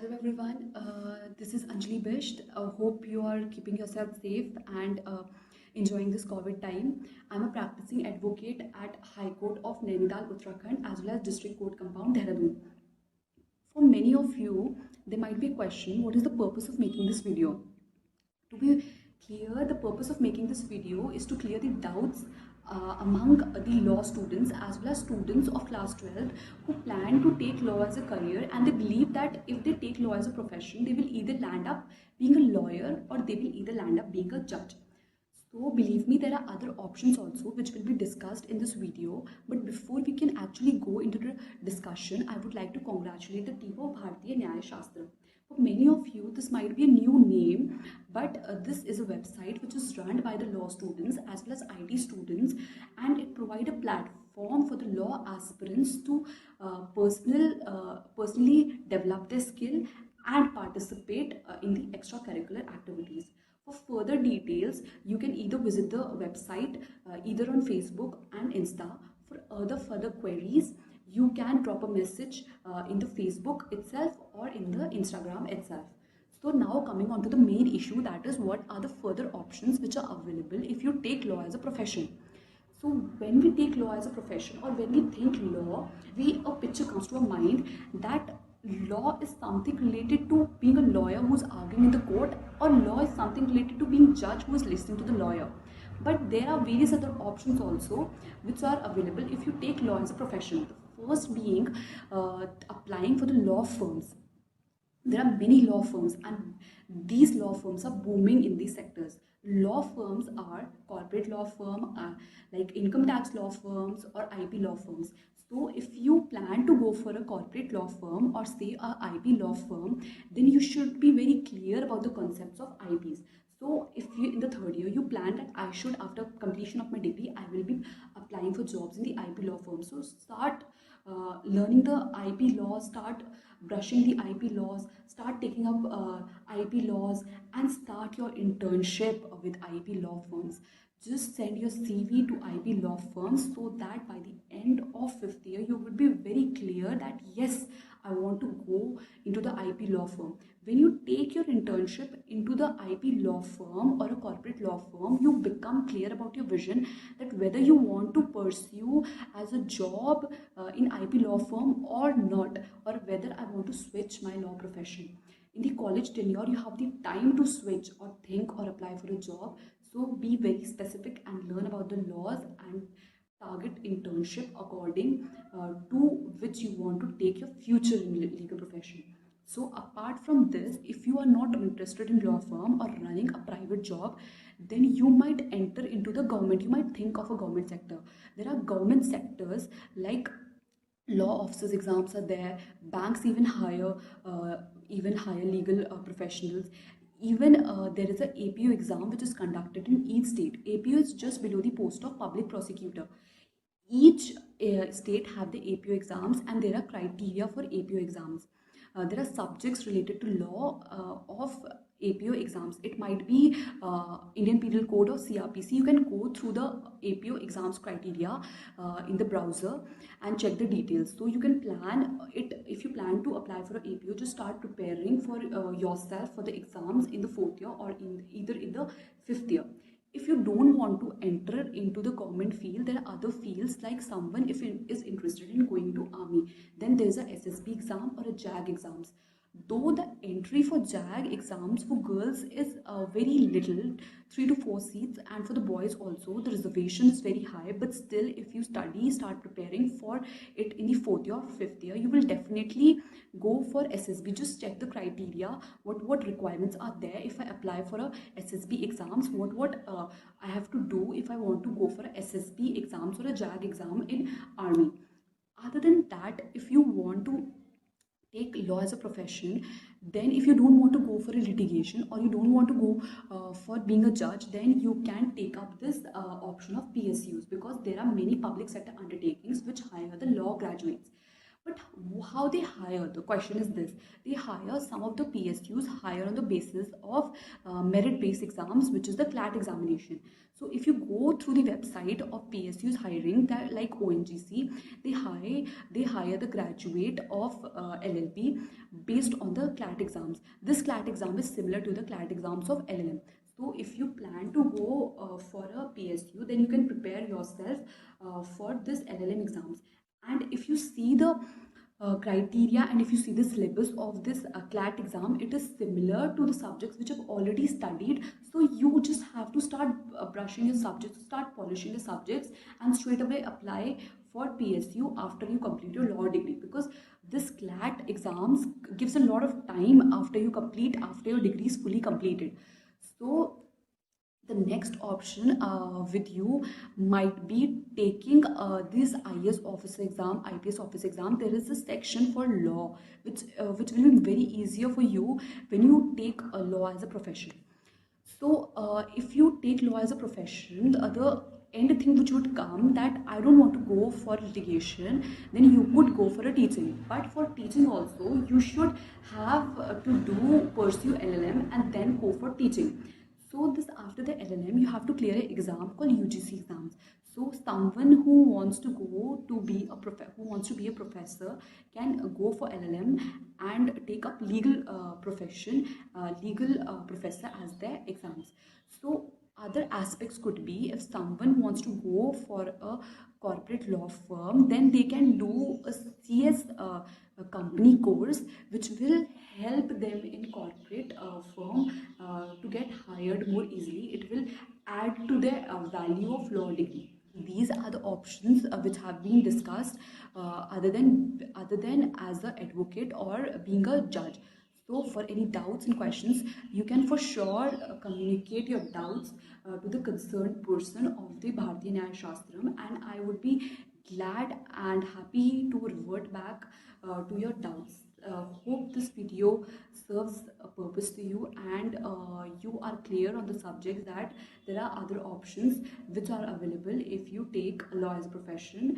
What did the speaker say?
Hello everyone, this is Anjali Bisht. Hope you are keeping yourself safe and enjoying this COVID time. I'm a practicing advocate at High Court of Nainital, Uttarakhand as well as District Court Compound, Dehradun. For many of you, there might be a question, what is the purpose of making this video? To be clear, the purpose of making this video is to clear the doubts among the law students as well as students of class 12 who plan to take law as a career, and they believe that if they take law as a profession, they will either land up being a lawyer or they will either land up being a judge. So believe me, there are other options also which will be discussed in this video. But before we can actually go into the discussion, I would like to congratulate the team of Bharatiya Nyaya Shastra. For many of you, this might be a new name, but this is a website which is run by the law students as well as IT students, and it provides a platform for the law aspirants to personally develop their skill and participate in the extracurricular activities. For further details, you can either visit the website either on Facebook and Insta. For other further queries, you can drop a message in the Facebook itself or in the Instagram itself. So now coming on to the main issue, that is what are the further options which are available if you take law as a profession. So when we take law as a profession or when we think law, a picture comes to our mind that law is something related to being a lawyer who's arguing in the court, or law is something related to being judge who is listening to the lawyer. But there are various other options also which are available if you take law as a profession. The first being applying for the law firms. There are many law firms, and these law firms are booming in these sectors. Law firms are corporate law firm, like income tax law firms or IP law firms. So if you plan to go for a corporate law firm or say a IP law firm, then you should be very clear about the concepts of IPs. So if you in the third year you plan that I should, after completion of my degree, I will be applying for jobs in the IP law firm. So start learning the IP laws, start brushing the IP laws, start taking up IP laws, and start your internship with IP law firms. Just send your CV to IP law firms so that by the end of fifth year, you would be very clear that yes, I want to go into the IP law firm. When you take your internship into the IP law firm or a corporate law firm, you become clear about your vision, that whether you want to pursue as a job in IP law firm or not, or whether I want to switch my law profession. In the college tenure, you have the time to switch or think or apply for a job. So be very specific and learn about the laws and target internship according to which you want to take your future in legal profession. So apart from this, if you are not interested in law firm or running a private job, then you might enter into the government. You might think of a government sector. There are government sectors like law officers exams are there. Banks even hire legal professionals. Even there is a APO exam which is conducted in each state. APO is just below the post of public prosecutor. Each state have the APO exams, and there are criteria for APO exams. There are subjects related to law of APO exams. It might be Indian Penal Code or CRPC. You can go through the APO exams criteria in the browser and check the details. So you can plan it. If you plan to apply for an APO, just start preparing for yourself for the exams in the fourth year or in either in the fifth year. If you don't want to enter into the government field, there are other fields, like someone if it is interested in going to army, then there's a SSB exam or a JAG exams. Though the entry for JAG exams for girls is very little, 3 to 4 seats, and for the boys also the reservation is very high, but still if you start preparing for it in the fourth year or fifth year, you will definitely go for SSB. Just check the criteria, what requirements are there. If I apply for a SSB exams, what I have to do if I want to go for a SSB exams or a JAG exam in army. Other than that, if you want to take law as a profession, then if you don't want to go for a litigation or you don't want to go for being a judge, then you can take up this option of PSUs, because there are many public sector undertakings which hire the law graduates. But how they hire? The question is this: they hire, some of the PSUs hire on the basis of merit-based exams, which is the CLAT examination. So if you go through the website of PSUs hiring, that like ONGC, they hire the graduate of LLB based on the CLAT exams. This CLAT exam is similar to the CLAT exams of LLM. So if you plan to go for a PSU, then you can prepare yourself for this LLM exams. And if you see the criteria, and if you see the syllabus of this CLAT exam, it is similar to the subjects which I've already studied. So you just have to start brushing your subjects, start polishing the subjects, and straight away apply for PSU after you complete your law degree, because this CLAT exams gives a lot of time after you complete, after your degree is fully completed. So the next option with you might be taking this IAS officer exam, IPS officer exam. There is a section for law, which will be very easier for you when you take a law as a profession. So if you take law as a profession, the other end thing which would come, that I don't want to go for litigation, then you could go for a teaching. But for teaching also, you should have to do pursue LLM and then go for teaching. So this, after the LLM, you have to clear an exam called UGC exams. So someone who wants to go to be a who wants to be a professor can go for LLM and take up legal profession, legal professor as their exams. So other aspects could be, if someone wants to go for a corporate law firm, then they can do a CS a company course, which will help them in corporate firm to get hired more easily. It will add to their value of law degree. These are the options which have been discussed, other than as an advocate or being a judge. So for any doubts and questions, you can for sure communicate your doubts to the concerned person of the Bharatiya Nyaya Shastram, and I would be glad and happy to revert back to your doubts. Hope this video serves a purpose to you, and you are clear on the subject that there are other options which are available if you take law as a profession.